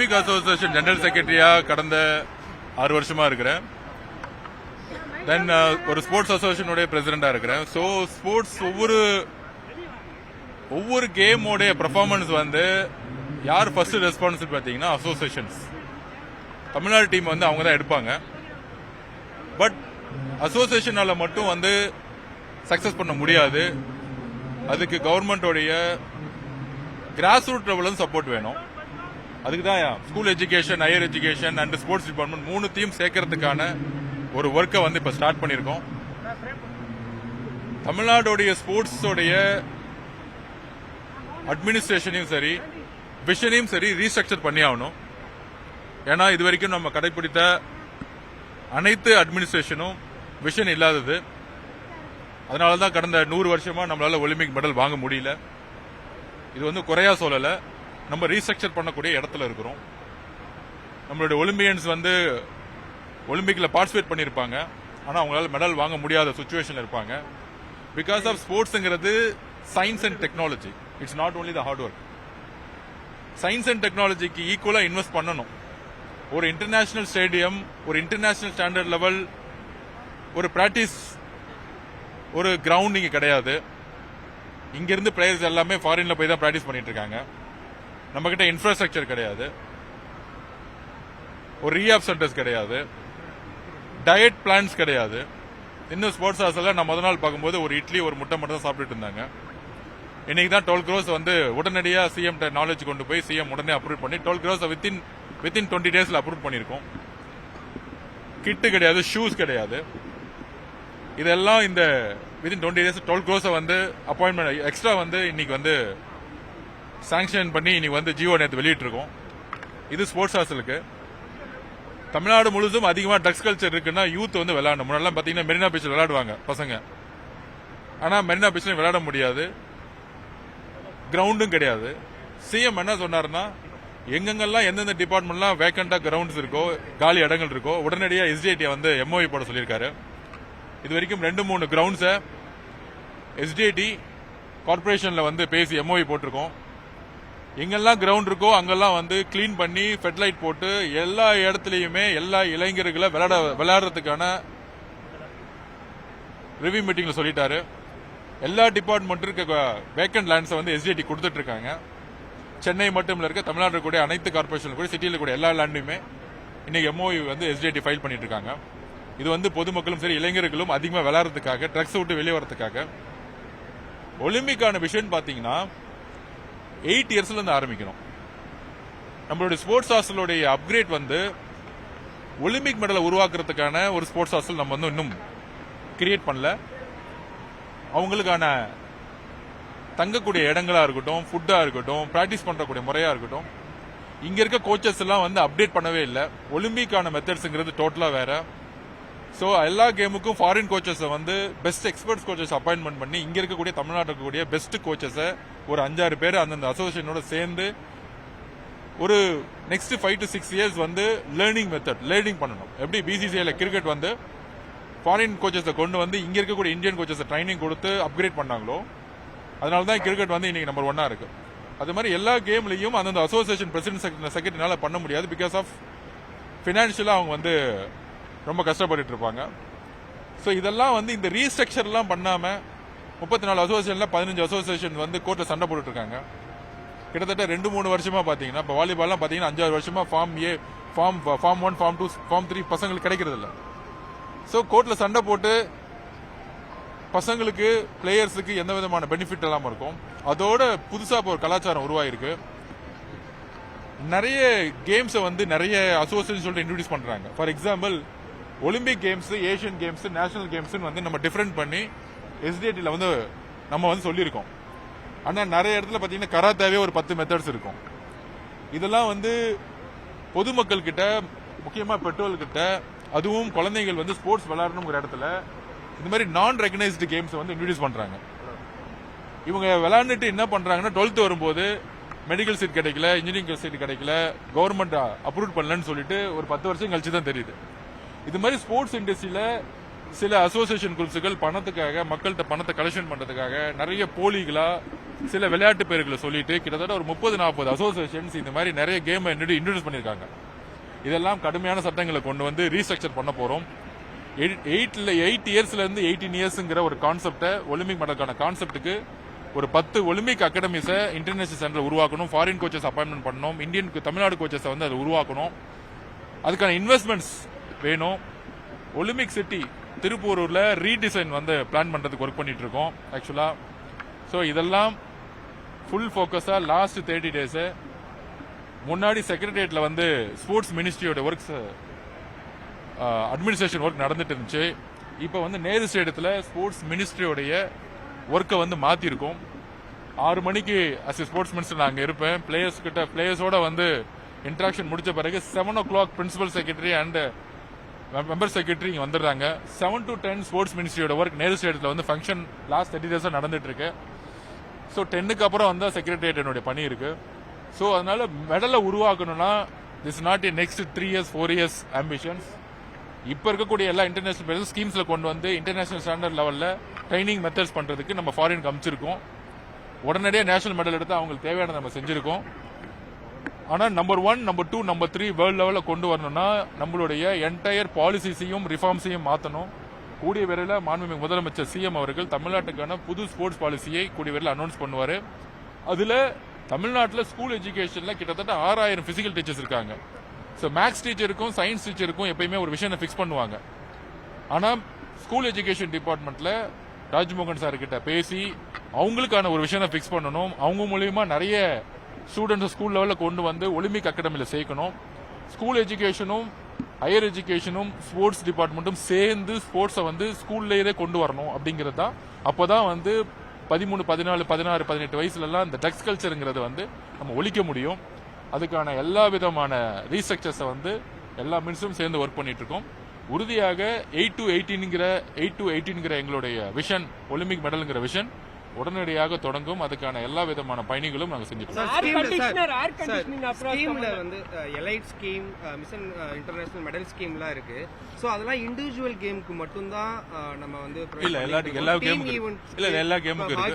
Olympic association general செக்ரட்டரியா கடந்த 6 வருஷமா இருக்கிறேன். தென் ஒரு ஸ்போர்ட்ஸ் அசோசியேஷனுடைய பிரசிடண்டா இருக்கிறேன். ஸோ ஸ்போர்ட்ஸ் ஒவ்வொரு கேமோடைய பெர்ஃபார்மன்ஸ் வந்து யார் ஃபர்ஸ்ட் ரெஸ்பான்சிபிள் பார்த்தீங்கன்னா அசோசியேஷன்ஸ். தமிழ்நாடு டீம் வந்து அவங்க தான் எடுப்பாங்க. பட் அசோசியேஷனால மட்டும் வந்து சக்சஸ் பண்ண முடியாது. அதுக்கு கவர்மெண்டோடைய கிராஸ் ரூட் லெவலும் சப்போர்ட் வேணும். அதுக்கு தான் school education, higher education and sports department 3த்தையும் சேர்க்கறதுக்கான ஒரு ஒர்க்கை வந்து இப்ப ஸ்டார்ட் பண்ணியிருக்கோம். தமிழ்நாடுடைய ஸ்போர்ட்ஸோடைய அட்மினிஸ்ட்ரேஷனையும் சரி, விஷனையும் சரி ரீஸ்ட்ரக்சர் பண்ணி ஆகணும். ஏன்னா இது வரைக்கும் நம்ம கடைபிடித்த அனைத்து அட்மினிஸ்ட்ரேஷனும் விஷன் இல்லாதது. அதனால தான் கடந்த 100 வருஷமா நம்மளால ஒலிம்பிக் மெடல் வாங்க முடியல. இது வந்து குறையா சொல்லல, நம்ம ரீஸ்ட்ரக்சர் பண்ணக்கூடிய இடத்துல இருக்கிறோம். நம்மளுடைய ஒலிம்பியன்ஸ் வந்து ஒலிம்பிக்ல பார்ட்டிசிபேட் பண்ணியிருப்பாங்க, ஆனா அவங்களால மெடல் வாங்க முடியாத சுச்சுவேஷன்ல இருப்பாங்க. பிகாஸ் ஆஃப் ஸ்போர்ட்ஸ்ங்கிறது science and technology. It's not only the hard work. Science and டெக்னாலஜிக்கு ஈக்குவலா இன்வெஸ்ட் பண்ணணும். ஒரு இன்டர்நேஷனல் ஸ்டேடியம், ஒரு இன்டர்நேஷனல் ஸ்டாண்டர்ட் லெவல், ஒரு பிராக்டிஸ், ஒரு கிரவுண்ட் இங்க கிடையாது. இங்கிருந்து பிளேயர்ஸ் எல்லாமே ஃபாரின்ல போய் தான் பிராக்டிஸ் பண்ணிட்டு இருக்காங்க. நம்ம கிட்ட இன்ஃப்ராஸ்ட்ரக்சர் கிடையாது, ஒரு ரீஹாப் சென்டர்ஸ் கிடையாது, டயட் பிளான்ஸ் கிடையாது. இன்னும் ஸ்போர்ட்ஸ் ஹாஸ்டல்ல நான் முதல் நாள் பார்க்கும்போது ஒரு இட்லி ஒரு முட்டை மட்டும் தான் சாப்பிட்டுட்டு இருந்தாங்க. இன்னைக்கு தான் 12 crores வந்து உடனடியாக சிஎம் நாலேஜ் கொண்டு போய் சிஎம் உடனே அப்ரூவ் பண்ணி 12 crores வித்தின் 20 days அப்ரூவ் பண்ணியிருக்கோம். கிட்டு கிடையாது, ஷூஸ் கிடையாது. இதெல்லாம் இந்த வித்தின் 20 days 12 crores வந்து அப்பாயின்மெண்ட் எக்ஸ்ட்ரா வந்து இன்னைக்கு வந்து சாங்ஷன் பண்ணி இன்னைக்கு வந்து ஜியோ நேற்று வெளியிட்டு இருக்கோம். இது ஸ்போர்ட்ஸ் ஹாஸ்டலுக்கு. தமிழ்நாடு முழுவதும் அதிகமாக ட்ரக்ஸ் கல்ச்சர் இருக்குன்னா யூத் வந்து விளையாடணும். முன்னாடி பாத்தீங்கன்னா மெரினா பீச்சில் விளையாடுவாங்க பசங்க. ஆனா மெரினா பீச்ல விளையாட முடியாது, கிரவுண்டும் கிடையாது. சிஎம் என்ன சொன்னாருன்னா, எங்கெங்கெல்லாம் எந்தெந்த டிபார்ட்மெண்ட்லாம் வேக்கண்டா கிரவுண்ட்ஸ் இருக்கோ, காலி இடங்கள் இருக்கோ, உடனடியாக எஸ்டிஐடி வந்து எம்ஓஇ போட சொல்லியிருக்காரு. இது வரைக்கும் 2-3 கிரவுண்ட்ஸை எஸ்டிஐடி கார்பரேஷன்ல வந்து பேசி எம்ஓஇ போட்டிருக்கோம். எங்கெல்லாம் கிரவுண்ட் இருக்கோ அங்கெல்லாம் வந்து கிளீன் பண்ணி ஃபெட்லைட் போட்டு எல்லா இடத்துலயுமே எல்லா இளைஞர்களை விளையாடுறதுக்கான ரிவ்யூ மீட்டிங்ல சொல்லிட்டாரு. எல்லா டிபார்ட்மெண்ட் இருக்க வேக்கண்ட் லேண்ட்ஸை வந்து எஸ்டிஐடி கொடுத்துட்டு இருக்காங்க. சென்னை மட்டும் இருக்க தமிழ்நாடு கூட அனைத்து கார்பரேஷன் கூட சிட்டியில் கூட எல்லா லேண்டையுமே இன்னைக்கு எம்ஓஇ வந்து எஸ்டிஐடி ஃபைல் பண்ணிட்டு இருக்காங்க. இது வந்து பொதுமக்களும் சரி இளைஞர்களும் அதிகமாக விளையாடுறதுக்காக, ட்ரக்ஸ் விட்டு வெளியே வரதுக்காக. ஒலிம்பிக்கான விஷயம் பாத்தீங்கன்னா 8 yearsல இருந்து ஆரம்பிக்கணும். நம்மளுடைய ஸ்போர்ட்ஸ் ஹாஸ்டலுடைய அப்கிரேட் வந்து ஒலிம்பிக் மெடலை உருவாக்குறதுக்கான ஒரு ஸ்போர்ட்ஸ் ஹாஸ்டல் நம்ம வந்து இன்னும் கிரியேட் பண்ணல. அவங்களுக்கான தங்கக்கூடிய இடங்களா இருக்கட்டும், ஃபுட்டா இருக்கட்டும், பிராக்டிஸ் பண்றக்கூடிய முறையா இருக்கட்டும், இங்க இருக்க கோச்சஸ் எல்லாம் வந்து அப்டேட் பண்ணவே இல்லை. ஒலிம்பிக்கான மெத்தட்ஸ்ங்கிறது டோட்டலா வேற. ஸோ எல்லா கேமுக்கும் ஃபாரின் கோச்சஸை வந்து பெஸ்ட் எக்ஸ்பர்ட்ஸ் கோச்சஸ் அப்பாயின்மெண்ட் பண்ணி இங்க இருக்கக்கூடிய தமிழ்நாட்டில் இருக்கக்கூடிய பெஸ்ட் கோச்சஸை ஒரு 5-6 பேர் அந்தந்த அசோசியேஷனோட சேர்ந்து ஒரு நெக்ஸ்ட் 5 to 6 years வந்து லேர்னிங் பண்ணணும். எப்படி பிசிசிஐல கிரிக்கெட் வந்து ஃபாரின் கோச்சஸை கொண்டு வந்து இங்க இருக்கக்கூடிய இந்தியன் கோச்சஸை ட்ரைனிங் கொடுத்து அப்கிரேட் பண்ணாங்களோ, அதனால தான் கிரிக்கெட் வந்து இன்னைக்கு நம்பர் 1 இருக்கு. அது மாதிரி எல்லா கேம்லயும் அந்தந்த அசோசியேஷன் பிரசிடென்ட் செக்ரட்டரினால பண்ண முடியாது. பிகாஸ் ஆஃப் பினான்சியலா அவங்க வந்து ரொம்ப கஷ்டப்பட்டு இருப்பாங்க. ஸோ இதெல்லாம் வந்து இந்த ரீஸ்ட்ரக்சர் எல்லாம் பண்ணாம 34 அசோசியேஷன்ல 15 அசோசியேஷன் வந்து கோர்ட்ல சண்டை போட்டுட்டு இருக்காங்க. கிட்டத்தட்ட 2-3 வருஷமா பாத்தீங்கன்னா, இப்போ வாலிபால்லாம் பாத்தீங்கன்னா 5-6 வருஷமா ஃபார்ம் ஏ, ஃபார்ம் 1, ஃபார்ம் 2, ஃபார்ம் 3 பசங்களுக்கு கிடைக்கிறது இல்ல. ஸோ கோர்ட்ல சண்டை போட்டு பசங்களுக்கு பிளேயர்ஸுக்கு எந்த விதமான பெனிஃபிட் இல்லாம இருக்கும். அதோட புதுசா இப்போ ஒரு கலாச்சாரம் உருவாயிருக்கு. நிறைய கேம்ஸை வந்து நிறைய அசோசியேஷன் சொல்லிட்டு இன்ட்ரோடியூஸ் பண்றாங்க. For example Olympic games, Asian games, national games வந்து நம்ம டிஃபரெண்ட் பண்ணி எஸ்டிஐடில வந்து நம்ம வந்து சொல்லியிருக்கோம். ஆனா நிறைய இடத்துல பாத்தீங்கன்னா கராத்தாவே ஒரு 10 மெத்தட்ஸ் இருக்கும். இதெல்லாம் வந்து பொதுமக்கள் கிட்ட, முக்கியமா பெட்ரோல் கிட்ட, அதுவும் குழந்தைகள் வந்து ஸ்போர்ட்ஸ் விளையாடணுங்கிற இடத்துல இந்த மாதிரி நான் ரெகனைஸ்டு கேம்ஸ் வந்து இன்ட்ரோடியூஸ் பண்றாங்க. இவங்க விளையாண்டுட்டு என்ன பண்றாங்கன்னா 12th வரும்போது மெடிக்கல் சீட் கிடைக்கல, இன்ஜினியரிங் சீட் கிடைக்கல, கவர்மெண்ட் அப்ரூவ் பண்ணலன்னு சொல்லிட்டு ஒரு 10 வருஷம் கழிச்சு தான் தெரியுது. இது மாதிரி ஸ்போர்ட்ஸ் இண்டஸ்ட்ரியில சில அசோசியேஷன் குரூப்ஸுகள் பணத்துக்காக, மக்கள்கிட்ட பணத்தை கலெக்ஷன் பண்றதுக்காக நிறைய போலிகளா சில விளையாட்டு பேர்களை சொல்லிட்டு கிட்டத்தட்ட ஒரு 30-40 அசோசியேஷன்ஸ் இந்த மாதிரி நிறைய கேம் இன்ட்ரோடியூஸ் பண்ணியிருக்காங்க. இதெல்லாம் கடுமையான சட்டங்களை கொண்டு வந்து ரீஸ்ட்ரக்சர் பண்ண போறோம். 8 இயர்ஸ்ல இருந்து 18 இயர்ஸ்ங்கிற ஒரு கான்செப்டை ஒலிம்பிக் மெடலுக்கான கான்செப்டுக்கு ஒரு 10 ஒலிம்பிக் அகாடமிஸை இன்டர்நேஷனல் சென்டர் உருவாக்கணும். ஃபாரின் கோச்சஸ் அப்பாயின்மெண்ட் பண்ணணும். தமிழ்நாடு கோச்சஸை வந்து அதை உருவாக்கணும். அதுக்கான இன்வெஸ்ட்மெண்ட்ஸ் வேணும். ஒலிம்பிக் சிட்டி திருப்பூரூர்ல ரீடிசைன் வந்து பிளான் பண்றதுக்கு ஒர்க் பண்ணிட்டு இருக்கோம் ஆக்சுவலா. ஸோ இதெல்லாம் ஃபுல் ஃபோக்கஸா லாஸ்ட் 30 டேஸ் முன்னாடி செக்ரட்டரியேட்ல வந்து ஸ்போர்ட்ஸ் மினிஸ்ட்ரியோட ஒர்க்ஸ் அட்மினிஸ்ட்ரேஷன் ஒர்க் நடந்துட்டு இருந்துச்சு. இப்போ வந்து நேரு ஸ்டேடியத்தில் ஸ்போர்ட்ஸ் மினிஸ்ட்ரியோடைய ஒர்க்கை வந்து மாத்திருக்கோம். 6 மணிக்கு அஸ் ஸ்போர்ட்ஸ் மினிஸ்டர் நான் அங்கே இருப்பேன். பிளேயர்ஸோட வந்து இன்ட்ராக்ஷன் முடிச்ச பிறகு 7 o'clock principal secretary and member secretary இங்கே வந்துடுறாங்க. 7 to 10 ஸ்போர்ட்ஸ் மினிஸ்ட்ரியோட ஒர்க் நேரு ஸ்டேடியத்தில் வந்து ஃபங்க்ஷன் லாஸ்ட் 30 டேஸாக நடந்துட்டு இருக்கு. ஸோ 10க்கு அப்புறம் வந்து செக்ரட்டரியேட் என்னுடைய பணி இருக்கு. ஸோ அதனால மெடலை உருவாக்கணும்னா this not a next 3 years 4 years ambitions. இப்போ இருக்கக்கூடிய எல்லா இன்டர்நேஷனல் பிளேயர்ஸ் ஸ்கீம்ஸ்ல கொண்டு வந்து இன்டர்நேஷனல் ஸ்டாண்டர்ட் லெவலில் ட்ரைனிங் மெத்தட்ஸ் பண்றதுக்கு நம்ம ஃபாரினுக்கு அனுப்பிச்சிருக்கோம். உடனடியாக நேஷனல் மெடல் எடுத்து அவங்களுக்கு தேவையானதை நம்ம செஞ்சிருக்கோம். ஆனால் நம்பர் 1, நம்பர் 2, நம்பர் 3 வேர்ல்டு லெவலில் கொண்டு வரணும்னா நம்மளுடைய என்டையர் பாலிசிஸையும் ரிஃபார்ம்ஸையும் மாற்றணும். கூடிய விரைவில் மாண்புமிகு முதலமைச்சர் சிஎம் அவர்கள் தமிழ்நாட்டுக்கான புது ஸ்போர்ட்ஸ் பாலிசியை கூடிய விரைவில் அனௌன்ஸ் பண்ணுவார். அதில் தமிழ்நாட்டில் ஸ்கூல் எஜுகேஷனில் கிட்டத்தட்ட 6000 பிசிக்கல் டீச்சர்ஸ் இருக்காங்க. ஸோ மேக்ஸ் டீச்சருக்கும் சயின்ஸ் டீச்சருக்கும் எப்பயுமே ஒரு விஷயம் ஃபிக்ஸ் பண்ணுவாங்க. ஆனால் ஸ்கூல் எஜுகேஷன் டிபார்ட்மெண்ட்ல ராஜ்மோகன் சார் கிட்ட பேசி அவங்களுக்கான ஒரு விஷயம் ஃபிக்ஸ் பண்ணணும். அவங்க மூலியமா நிறைய ஸ்டூடெண்ட்ஸ் ஸ்கூல் லெவலில் கொண்டு வந்து ஒலிம்பிக் அகாடமியில் சேர்க்கணும். ஸ்கூல் எஜுகேஷனும் ஹையர் எஜுகேஷனும் ஸ்போர்ட்ஸ் டிபார்ட்மெண்ட்டும் சேர்ந்து ஸ்போர்ட்ஸை வந்து ஸ்கூல்லேயே கொண்டு வரணும் அப்படிங்கிறது தான். அப்போதான் வந்து 13, 14, 16, 18 வயசுலலாம் இந்த ட்ரக்ஸ் கல்ச்சருங்கிறத வந்து நம்ம ஒழிக்க முடியும். அதுக்கான எல்லா விதமான ரீஸ்ட்ரக்சர்ஸை வந்து எல்லா மினிஸ்டரும் சேர்ந்து ஒர்க் பண்ணிட்டு இருக்கோம். உறுதியாக 8 to 18 எங்களுடைய விஷன் ஒலிம்பிக் மெடல்ங்கிற விஷன் உடனடியாக தொடங்கும். அதுக்கான எல்லா விதமான பயணிகளும் நாங்கள் செஞ்சுட்டு elite scheme, mission international medal ஸ்கீம்லாம் இருக்கு. சோ அதெல்லாம் இண்டிவிஜுவல் கேமுக்கு மட்டும் தான் நம்ம வந்து இல்ல எல்லா கேமுக்கும்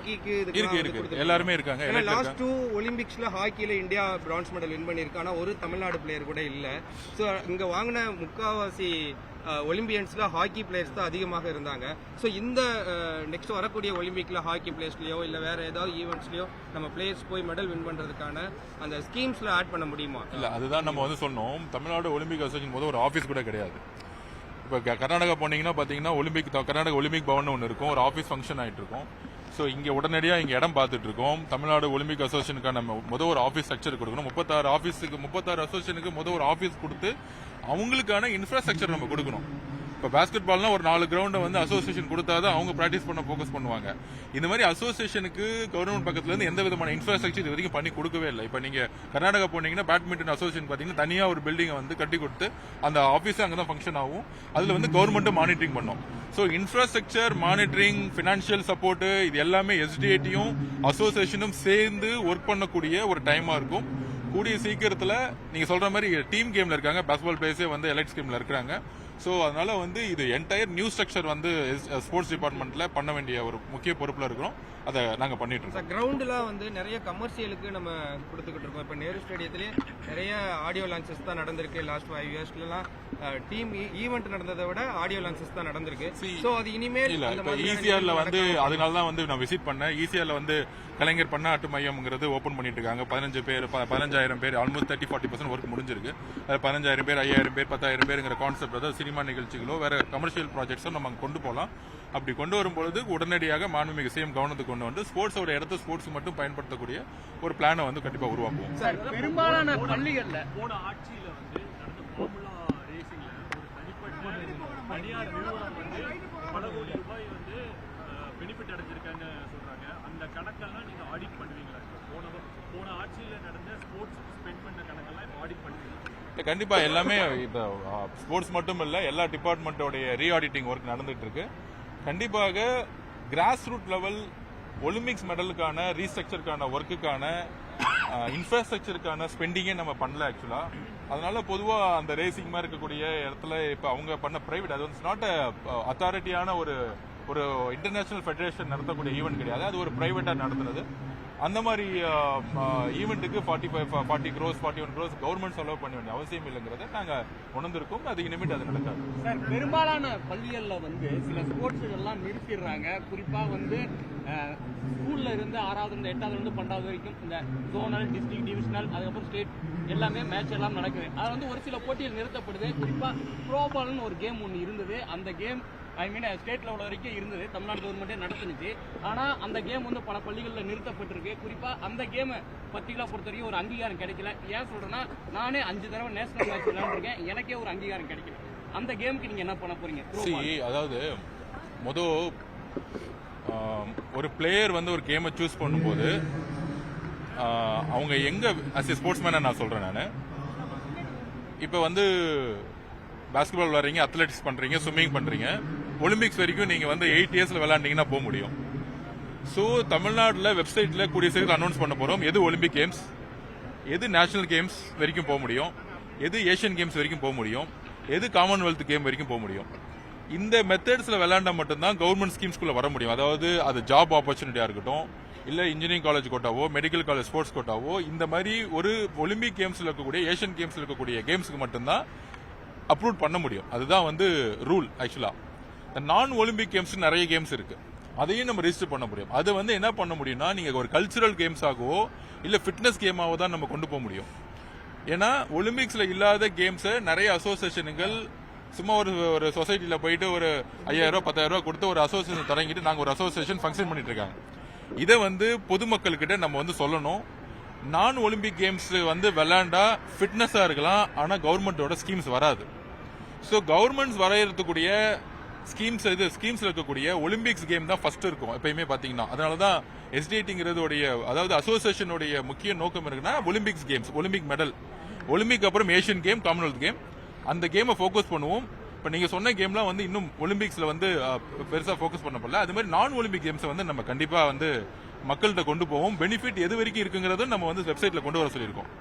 இருக்கு எல்லாருமே இருக்காங்க. லாஸ்ட் 2 ஒலிம்பிக்ஸ்ல ஹாக்கில இந்தியா பிரான்ஸ் மெடல் வின் பண்ணிருக்கு. ஆனா ஒரு தமிழ்நாடு பிளேயர் கூட இல்ல. சோ இங்க வாங்கின முக்காவாசி ஒலிம்பியன்ஸ்ல ஹாக்கி பிளேயர்ஸ் தான் அதிகமாக இருந்தாங்க. ஸோ இந்த நெக்ஸ்ட் வரக்கூடிய ஒலிம்பிக்ல ஹாக்கி பிளேயர்ஸ்லயோ இல்ல வேற ஏதாவது ஈவெண்ட்ஸ்லயோ நம்ம பிளேயர்ஸ் போய் மெடல் வின் பண்றதுக்கான அந்த ஸ்கீம்ஸ்ல ஆட் பண்ண முடியுமா? இல்ல அதுதான் நம்ம வந்து சொன்னோம். தமிழ்நாடு ஒலிம்பிக் அசோசியேஷன் போது ஒரு ஆபீஸ் கூட கிடையாது. இப்போ கர்நாடகா போனீங்கன்னா பாத்தீங்கன்னா கர்நாடகா ஒலிம்பிக் பவன் ஒன்று இருக்கும். ஒரு ஆபீஸ் ஃபங்க்ஷன் ஆயிட்டு இருக்கும். ஸோ இங்கே உடனடியாக இங்கே இடம் பார்த்துட்டு இருக்கோம். தமிழ்நாடு ஒலிம்பிக் அசோசியேஷனுக்கான முதல் ஒரு ஆஃபீஸ் ஸ்ட்ரக்சர் கொடுக்கணும். 36 அசோசியேஷனுக்கு ஒரு ஆஃபீஸ் கொடுத்து அவங்களுக்கான இன்ஃப்ராஸ்ட்ரக்சர் நம்ம கொடுக்கணும். இப்போ பாஸ்கெட் பால்னா ஒரு 4 கிரவுண்டை வந்து அசோசியேஷன் கொடுத்தாதான் அவங்க பிராக்டிஸ் பண்ண ஃபோக்கஸ் பண்ணுவாங்க. இந்த மாதிரி அசோசியேஷனுக்கு கவர்மெண்ட் பக்கத்துல இருந்து எந்த விதமான இன்ஃப்ராஸ்ட்ரக்சர் இது வரைக்கும் பண்ணி கொடுக்கவே இல்லை. இப்போ நீங்க கர்நாடகா போனீங்கன்னா பேட்மிண்டன் அசோசியேஷன் பாத்தீங்கன்னா தனியா ஒரு பில்டிங்கை வந்து கட்டி கொடுத்து அந்த ஆஃபீஸ் அங்கதான் ஃபங்க்ஷன் ஆகும். அதுல வந்து கவர்மெண்ட்டும் மானிட்டரிங் பண்ணும். So infrastructure monitoring, financial support இது எல்லாமே எஸ்டிஏடியும் அசோசியேஷனும் சேர்ந்து ஒர்க் பண்ணக்கூடிய ஒரு டைமா இருக்கும். கூடிய சீக்கிரத்துல நீங்க சொல்ற மாதிரி டீம் கேம்ல இருக்காங்க. பாஸ்பால் பிளேயர்ஸே வந்து எலைட் ஸ்கீம்ல இருக்காங்க. ஸோ அதனால வந்து இது என்டையர் நியூ ஸ்ட்ரக்சர் வந்து ஸ்போர்ட்ஸ் டிபார்ட்மெண்ட்ல பண்ண வேண்டிய ஒரு முக்கிய பொறுப்புல இருக்கிறோம். அதை நாங்க பண்ணிட்டு இருக்கோம். கிரவுண்ட்ல வந்து நிறைய கமர்ஷியலுக்கு நம்ம கொடுத்துக்கிட்டு இருக்கோம். இப்ப நேரு ஸ்டேடியத்திலே நிறைய ஆடியோ லான்ச்சஸ் தான் நடந்திருக்கு. லாஸ்ட் 5 இயர்ஸ்லாம் டீம் ஈவெண்ட் நடந்ததை விட ஆடியோ லான்ச்சஸ் தான் நடந்திருக்கு. சோ அது இனிமேல் இல்ல இப்ப ஈசிஆர்ல வந்து அதனால தான் வந்து நான் விசிட் பண்ணேன். ஈசிஆர்ல வந்து கலைஞர் பன்னாட்டு மையம்ங்கிறது ஓபன் பண்ணிட்டு இருக்காங்க. 15,000 பேர் ஆல்மோஸ்ட் 30-40% ஒர்க் முடிஞ்சிருக்கு. 15,000 பேர், 5,000 பேர், 10,000 பேருங்கிற கான்செப்ட் அதாவது சினிமா நிகழ்ச்சிகளோ வேற கமர்ஷியல் ப்ராஜெக்ட்ஸோ நம்ம கொண்டு போகலாம். அப்படி கொண்டு வரும்பொழுது உடனடியாக மாண்புமிகு சிஎம் கவனத்துக்கு கொண்டு வந்து ஸ்போர்ட்ஸோட இடத்த ஸ்போர்ட்ஸ் மட்டும் பயன்படுத்தக்கூடிய ஒரு பிளானை வந்து கண்டிப்பா உருவாக்குவோம். பெரும்பாலான பள்ளிகள்ல போன ஆட்சியில வந்து நடந்த ஃபார்முலா ரேசிங்ல ஒரு தனிப்பட்ட தனியார் நிறுவனம் வந்து பல கோடி ரூபாய் வந்து பெனிஃபிட் அடைஞ்சிருக்காங்க சொல்றாங்க. அந்த கணக்கெல்லாம் நீங்க ஆடிட் பண்ணுவீங்களா? போன ஆட்சியில நடந்த ஸ்போர்ட்ஸ் ஸ்பெண்ட் பண்ண கணக்கெல்லாம் ஆடிட் பண்ணுவீங்களா? கண்டிப்பா எல்லாமே இப்போ ஸ்போர்ட்ஸ் மட்டும் இல்ல எல்லா டிபார்ட்மெண்டோடைய ரீஆடிட்டிங் ஒர்க் நடந்துட்டு இருக்கு. கண்டிப்பாக கிராஸ் ரூட் லெவல் ஒலிம்பிக்ஸ் மெடலுக்கான ரீஸ்ட்ரக்சருக்கான ஒர்க்குக்கான இன்ஃப்ராஸ்ட்ரக்சருக்கான ஸ்பெண்டிங்கே நம்ம பண்ணல ஆக்சுவலா. அதனால பொதுவா அந்த ரேசிங் மாதிரி இருக்கக்கூடிய இடத்துல இப்ப அவங்க பண்ண பிரைவேட் அது வந்து நாட் அத்தாரிட்டியான ஒரு இன்டர்நேஷனல் ஃபெடரேஷன் நடத்தக்கூடிய ஈவெண்ட் கிடையாது. அது ஒரு பிரைவேட்டா நடத்துனது. அந்த மாதிரி ஈவெண்ட்டுக்கு 40 crores 41 crores கவர்மெண்ட் செலவு பண்ண வேண்டிய அவசியம் இல்லைங்கிறத நாங்க உணர்ந்திருக்கோம். அது இனிமேட்டு அது நடக்காது. சார், பெரும்பாலான பள்ளிகள்ல வந்து சில ஸ்போர்ட்ஸுகள்லாம் நிறுத்திடுறாங்க. குறிப்பா வந்து ஸ்கூல்ல இருந்து 6வது இருந்து 8வது இருந்து 12வது வரைக்கும் இந்த ஜோனல், டிஸ்ட்ரிக்ட், டிவிஷனல், அதுக்கப்புறம் ஸ்டேட் எல்லாமே மேட்ச் எல்லாம் நடக்குது. அது வந்து ஒரு சில போட்டிகள் நிறுத்தப்படுது. குறிப்பா த்ரோபால்னு ஒரு கேம் ஒன்று இருந்தது. அந்த கேம் ஸ்டேட் லெவல் வரைக்கும் இருந்தது, தமிழ்நாடு கவர்மெண்டே நடத்துனுச்சு. ஆனா அந்த கேம் வந்து பல பள்ளிகளில் நிறுத்தப்பட்டிருக்கு. குறிப்பா அந்த கேமை பர்டிகுலர் பொறுத்த வரைக்கும் ஒரு அங்கீகாரம் கிடைக்கல. ஏன் சொல்றேன்னா, நானே 5 தடவை நேஷனல் மேட்ச் விளையாண்டுருக்கேன், எனக்கே ஒரு அங்கீகாரம் கிடைக்கல. அந்த கேமுக்கு நீங்க என்ன பண்ண போறீங்க? அதாவது ஒரு பிளேயர் வந்து ஒரு கேமை சூஸ் பண்ணும்போது அவங்க எங்க அஸ் ஏ ஸ்போர்ட்ஸ் மேனா நான் சொல்றேன். நான் இப்ப வந்து பாஸ்கெட்பால் விளையாடுறீங்க, அத்லெட்டிக்ஸ் பண்றீங்க, ஸ்விம்மிங் பண்றீங்க, ஒலிம்பிக்ஸ் வரைக்கும் நீங்க வந்து 8 இயர்ஸ்ல விளையாண்டீங்கன்னா போக முடியும். ஸோ தமிழ்நாட்டில் வெப்சைட்ல கூடிய சீக்கிரம் அனௌன்ஸ் பண்ண போறோம். எது ஒலிம்பிக் கேம்ஸ், எது நேஷனல் கேம்ஸ் வரைக்கும் போக முடியும், எது ஏஷியன் கேம்ஸ் வரைக்கும் போக முடியும், எது காமன்வெல்த் கேம் வரைக்கும் போக முடியும். இந்த மெத்தட்ஸ்ல விளையாண்டா மட்டும்தான் கவர்மெண்ட் ஸ்கீம்ஸ்குள்ள வர முடியும். அதாவது அது ஜாப் ஆப்பர்ச்சுனிட்டியா இருக்கட்டும், இல்ல இன்ஜினியரிங் காலேஜ் கோட்டாவோ, மெடிக்கல் காலேஜ் ஸ்போர்ட்ஸ் கோட்டாவோ, இந்த மாதிரி ஒரு ஒலிம்பிக் கேம்ஸ்ல இருக்கக்கூடிய, ஏஷியன் கேம்ஸ்ல இருக்கக்கூடிய கேம்ஸ்க்கு மட்டும்தான் அப்ரூவ் பண்ண முடியும். அதுதான் வந்து ரூல். ஆக்சுவலா நான் ஒலிம்பிக் கேம்ஸ் நிறைய கேம்ஸ் இருக்கு, அதையும் நம்ம ரெஜிஸ்டர் பண்ண முடியும். அது வந்து என்ன பண்ண முடியும்னா, நீங்க ஒரு கல்ச்சுரல் கேம்ஸ் ஆகவோ இல்ல ஃபிட்னஸ் கேமாவோ தான் நம்ம கொண்டு போக முடியும். ஏன்னா ஒலிம்பிக்ஸ்ல இல்லாத கேம்ஸை நிறைய அசோசியேஷன்கள் சும்மா ஒரு சொசைட்டில போயிட்டு ஒரு 5000 ரூபாய் 10,000 ரூபாய் கொடுத்து ஒரு அசோசியேஷன் தொடங்கிட்டு நாங்க ஒரு அசோசியேஷன் ஃபங்க்ஷன் பண்ணிட்டு இருக்காங்க. இதை வந்து பொதுமக்கள்கிட்ட நம்ம வந்து சொல்லணும். நான் ஒலிம்பிக் கேம்ஸ் வந்து விளையாண்டா ஃபிட்னஸா இருக்கலாம், ஆனா கவர்மெண்டோட ஸ்கீம்ஸ் வராது. ஸோ கவர்மெண்ட்ஸ் வரையறதுக்கூடிய ஸ்கீம்ஸ்ல இருக்கக்கூடிய ஒலிம்பிக்ஸ் கேம் தான் ஃபர்ஸ்ட் இருக்கும் எப்பயுமே பாத்தீங்கன்னா. அதனாலதான் எஸ்டிடிங்கிறதுடைய, அதாவது அசோசியேஷனுடைய முக்கிய நோக்கம் இருக்குன்னா Olympics games, Olympic medal, Olympic அப்புறம் ஏஷியன் கேம், காமன்வெல்த் கேம், அந்த கேமை ஃபோக்கஸ் பண்ணுவோம். இப்ப நீங்க சொன்ன கேம்லாம் வந்து இன்னும் ஒலிம்பிக்ஸ்ல வந்து பெருசா ஃபோக்கஸ் பண்ணப்படல. அது மாதிரி நான் ஒலிம்பிக் கேம்ஸை வந்து நம்ம கண்டிப்பா வந்து மக்கள்கிட்ட கொண்டு போவோம். பெனிஃபிட் எது வரைக்கும் இருக்குங்கிறதும் நம்ம வந்து வெப்சைட்ல கொண்டு வர சொல்லியிருக்கோம்.